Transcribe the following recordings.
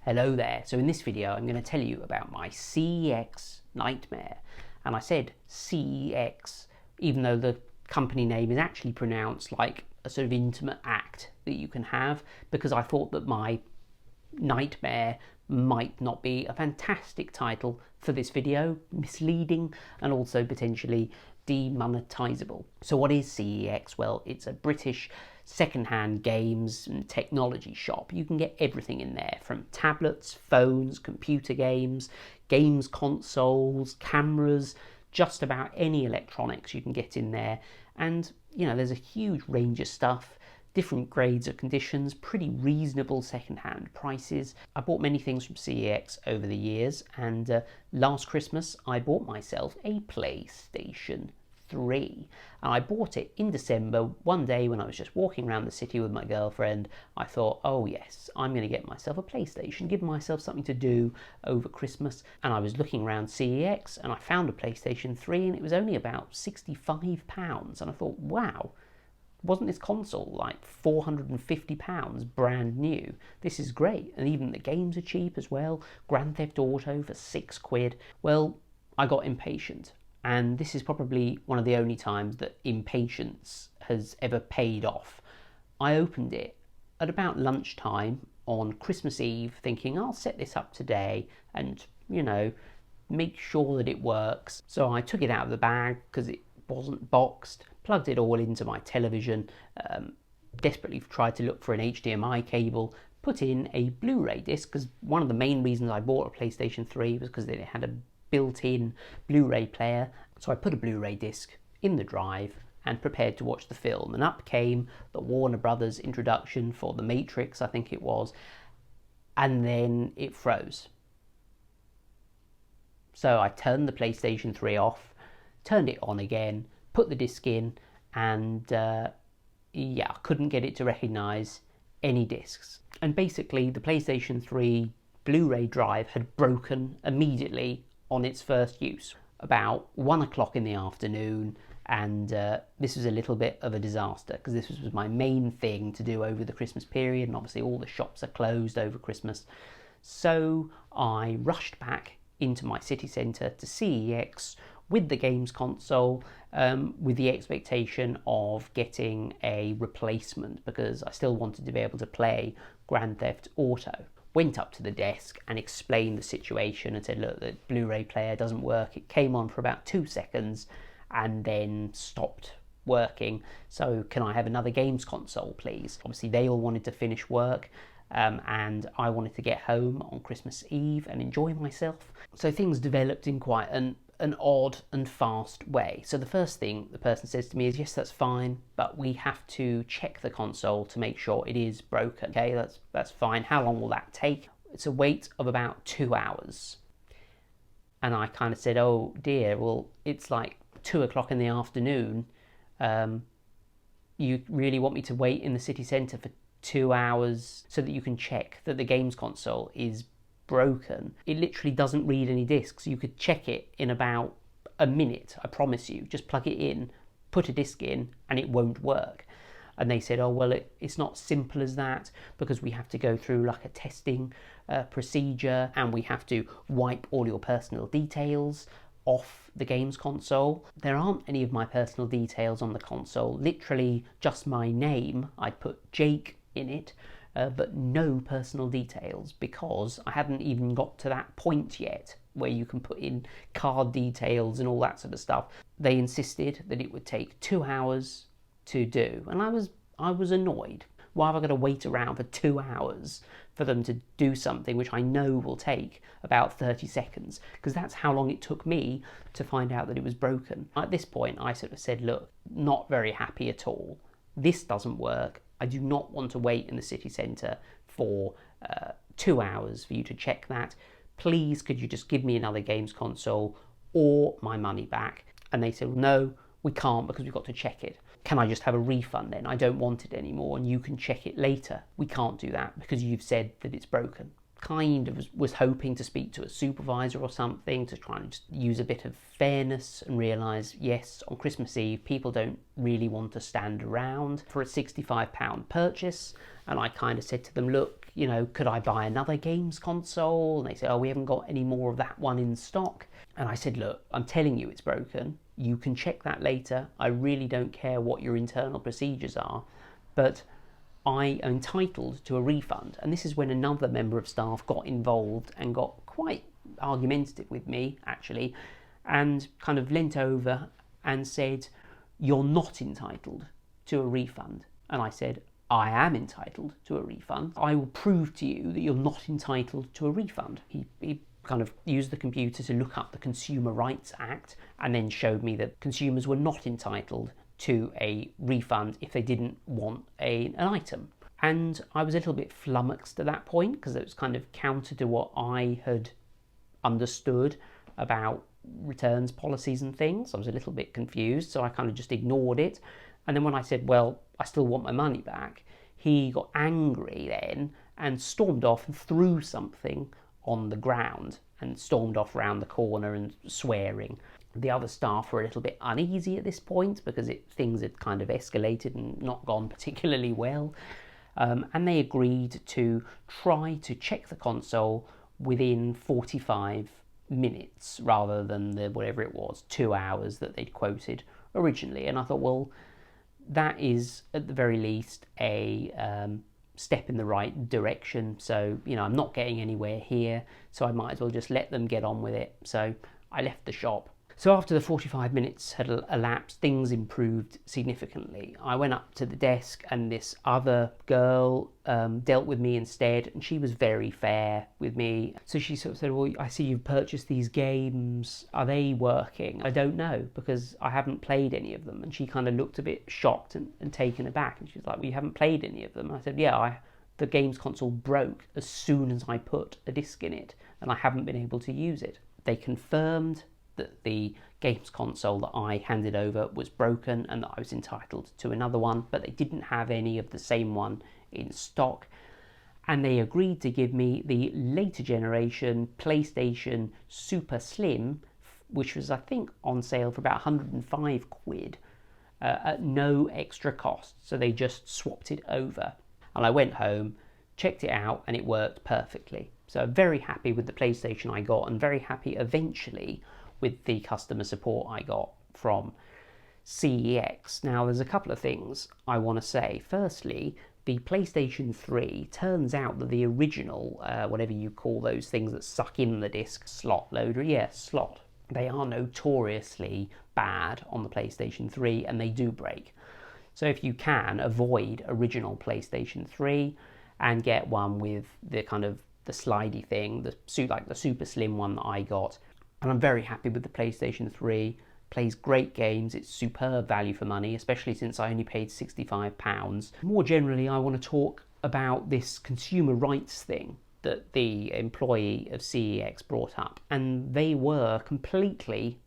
Hello there. So in this video I'm going to tell you about my CeX nightmare. And I said CeX even though the company name is actually pronounced like a sort of intimate act that you can have, because I thought that my nightmare might not be a fantastic title for this video, misleading and also potentially demonetizable. So what is CeX? Well, it's a British second-hand games and technology shop. You can get everything in there, from tablets, phones, computer games, games consoles, cameras, just about any electronics you can get in there. And you know, there's a huge range of stuff, different grades of conditions, pretty reasonable second-hand prices. I bought many things from CeX over the years, and last Christmas I bought myself a PlayStation 3, and I bought it in December. One day when I was just walking around the city with my girlfriend, I thought, oh yes, I'm going to get myself a PlayStation, give myself something to do over Christmas. And I was looking around CeX and I found a PlayStation 3 and it was only about £65, and I thought, wow, wasn't this console like £450 brand new? This is great. And even the games are cheap as well. Grand Theft Auto for £6. Well, I got impatient. And this is probably one of the only times that impatience has ever paid off. I opened it at about lunchtime on Christmas Eve, thinking I'll set this up today and, you know, make sure that it works. So I took it out of the bag because it wasn't boxed, plugged it all into my television, desperately tried to look for an HDMI cable, put in a Blu-ray disc, because one of the main reasons I bought a PlayStation 3 was because it had a built-in Blu-ray player. So I put a Blu-ray disc in the drive and prepared to watch the film, and up came the Warner Brothers introduction for The Matrix, I think it was, and then it froze. So I turned the PlayStation 3 off, turned it on again, put the disc in, and yeah, I couldn't get it to recognise any discs. And basically the PlayStation 3 Blu-ray drive had broken immediately on its first use, about 1 o'clock in the afternoon. And this was a little bit of a disaster because this was my main thing to do over the Christmas period, and obviously all the shops are closed over Christmas. So I rushed back into my city centre to CeX with the games console, with the expectation of getting a replacement because I still wanted to be able to play Grand Theft Auto. Went up to the desk and explained the situation and said, look, the Blu-ray player doesn't work. It came on for about 2 seconds and then stopped working. So can I have another games console, please? Obviously, they all wanted to finish work, and I wanted to get home on Christmas Eve and enjoy myself. So things developed in quite an odd and fast way. So the first thing the person says to me is, yes, that's fine, but we have to check the console to make sure it is broken. Okay, that's fine. How long will that take? It's a wait of about 2 hours. And I kind of said, oh dear, well, it's like 2 o'clock in the afternoon. You really want me to wait in the city centre for 2 hours so that you can check that the games console is broken? It literally doesn't read any discs. You could check it in about a minute, I promise you. Just plug it in, put a disc in, and it won't work. And they said, oh well, it's not simple as that, because we have to go through like a testing procedure, and we have to wipe all your personal details off the games console. There aren't any of my personal details on the console, literally just my name. I put Jake in it, but no personal details, because I hadn't even got to that point yet where you can put in card details and all that sort of stuff. They insisted that it would take 2 hours to do, and I was annoyed. Why have I got to wait around for 2 hours for them to do something which I know will take about 30 seconds? Because that's how long it took me to find out that it was broken. At this point, I sort of said, look, not very happy at all. This doesn't work. I do not want to wait in the city centre for 2 hours for you to check that. Please, could you just give me another games console or my money back? And they said, well, no, we can't because we've got to check it. Can I just have a refund then? I don't want it anymore and you can check it later. We can't do that because you've said that it's broken. Kind of was hoping to speak to a supervisor or something to try and just use a bit of fairness and realise, yes, on Christmas Eve people don't really want to stand around for a £65 purchase. And I kind of said to them, look, you know, could I buy another games console? And they said, oh, we haven't got any more of that one in stock. And I said, look, I'm telling you it's broken. You can check that later. I really don't care what your internal procedures are, but I am entitled to a refund. And this is when another member of staff got involved and got quite argumentative with me, actually, and kind of leant over and said, you're not entitled to a refund. And I said, I am entitled to a refund. I will prove to you that you're not entitled to a refund. He kind of used the computer to look up the Consumer Rights Act and then showed me that consumers were not entitled to a refund if they didn't want an item. And I was a little bit flummoxed at that point because it was kind of counter to what I had understood about returns policies and things. I was a little bit confused, so I kind of just ignored it. And then when I said, well, I still want my money back, he got angry then and stormed off and threw something on the ground and stormed off round the corner and swearing. The other staff were a little bit uneasy at this point because things had kind of escalated and not gone particularly well. And they agreed to try to check the console within 45 minutes rather than the whatever it was, 2 hours that they'd quoted originally. And I thought, well, that is at the very least a step in the right direction. So, you know, I'm not getting anywhere here, so I might as well just let them get on with it. So I left the shop. So after the 45 minutes had elapsed, things improved significantly. I went up to the desk and this other girl dealt with me instead, and she was very fair with me. So she sort of said, well, I see you've purchased these games. Are they working? I don't know because I haven't played any of them. And she kind of looked a bit shocked and taken aback. And she was like, well, you haven't played any of them? And I said, yeah, the games console broke as soon as I put a disc in it, and I haven't been able to use it. They confirmed that the games console that I handed over was broken and that I was entitled to another one, but they didn't have any of the same one in stock. And they agreed to give me the later generation PlayStation Super Slim, which was, I think, on sale for about 105 quid at no extra cost. So they just swapped it over. And I went home, checked it out, and it worked perfectly. So I'm very happy with the PlayStation I got, and very happy eventually with the customer support I got from CeX. Now, there's a couple of things I want to say. Firstly, the PlayStation 3, turns out that the original, whatever you call those things that suck in the disc, slot loader, slot, they are notoriously bad on the PlayStation 3 and they do break. So if you can, avoid original PlayStation 3 and get one with the kind of the slidey thing, like the super slim one that I got. And I'm very happy with the PlayStation 3. Plays great games. It's superb value for money, especially since I only paid £65. More generally, I want to talk about this consumer rights thing that the employee of CeX brought up. And they were completely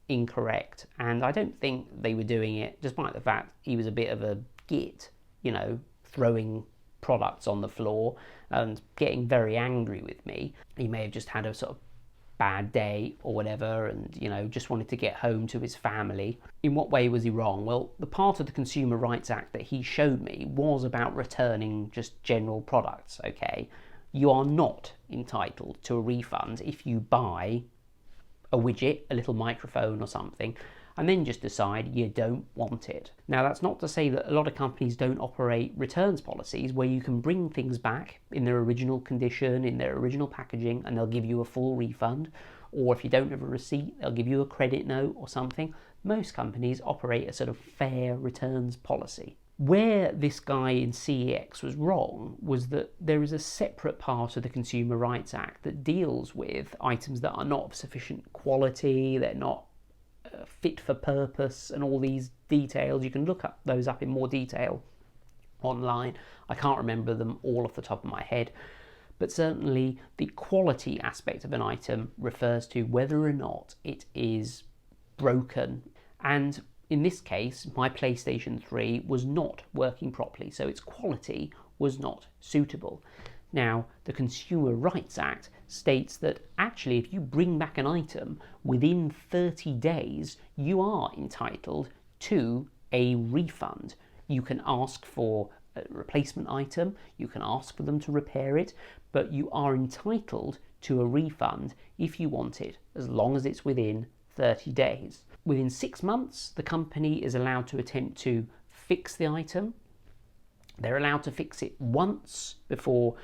incorrect. And I don't think they were doing it, despite the fact he was a bit of a git, you know, throwing products on the floor and getting very angry with me. He may have just had a sort of bad day or whatever, and, you know, just wanted to get home to his family. In what way was he wrong? Well, the part of the Consumer Rights Act that he showed me was about returning just general products, okay? You are not entitled to a refund if you buy a widget, a little microphone or something, and then just decide you don't want it. Now, that's not to say that a lot of companies don't operate returns policies where you can bring things back in their original condition, in their original packaging, and they'll give you a full refund. Or if you don't have a receipt, they'll give you a credit note or something. Most companies operate a sort of fair returns policy. Where this guy in CeX was wrong was that there is a separate part of the Consumer Rights Act that deals with items that are not of sufficient quality, they're not fit for purpose, and all these details. You can look up those up in more detail online. I can't remember them all off the top of my head, but certainly the quality aspect of an item refers to whether or not it is broken. And in this case, my PlayStation 3 was not working properly, so its quality was not suitable. Now, the Consumer Rights Act states that actually if you bring back an item within 30 days, you are entitled to a refund. You can ask for a replacement item, you can ask for them to repair it, but you are entitled to a refund if you want it, as long as it's within 30 days. Within 6 months, the company is allowed to attempt to fix the item. They're allowed to fix it once before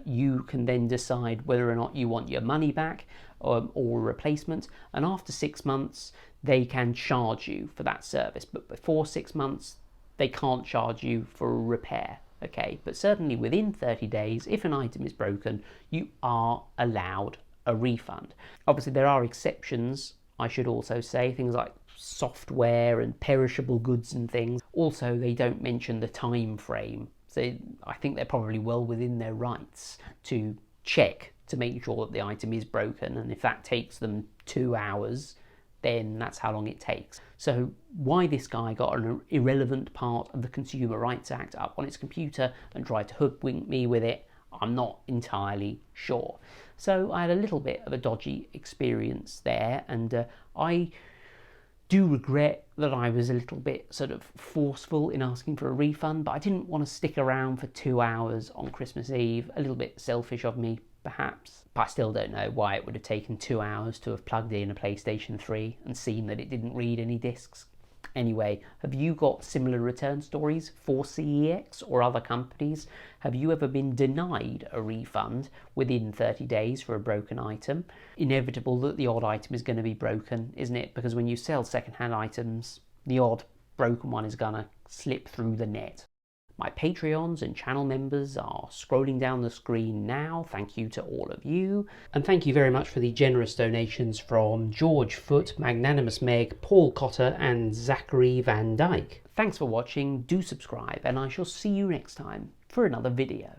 you can then decide whether or not you want your money back or a replacement. And after 6 months, they can charge you for that service. But before 6 months, they can't charge you for a repair. Okay, but certainly within 30 days, if an item is broken, you are allowed a refund. Obviously, there are exceptions, I should also say, things like software and perishable goods and things. Also, they don't mention the time frame. So I think they're probably well within their rights to check to make sure that the item is broken. And if that takes them 2 hours, then that's how long it takes. So why this guy got an irrelevant part of the Consumer Rights Act up on its computer and tried to hoodwink me with it, I'm not entirely sure. So I had a little bit of a dodgy experience there, and I do regret that I was a little bit sort of forceful in asking for a refund, but I didn't want to stick around for 2 hours on Christmas Eve. A little bit selfish of me, perhaps. But I still don't know why it would have taken 2 hours to have plugged in a PlayStation 3 and seen that it didn't read any discs. Anyway, have you got similar return stories for CeX or other companies? Have you ever been denied a refund within 30 days for a broken item? Inevitable that the odd item is going to be broken, isn't it? Because when you sell second-hand items, the odd broken one is going to slip through the net. My Patreons and channel members are scrolling down the screen now. Thank you to all of you. And thank you very much for the generous donations from George Foot, Magnanimous Meg, Paul Cotter and Zachary Van Dyke. Thanks for watching, do subscribe, and I shall see you next time for another video.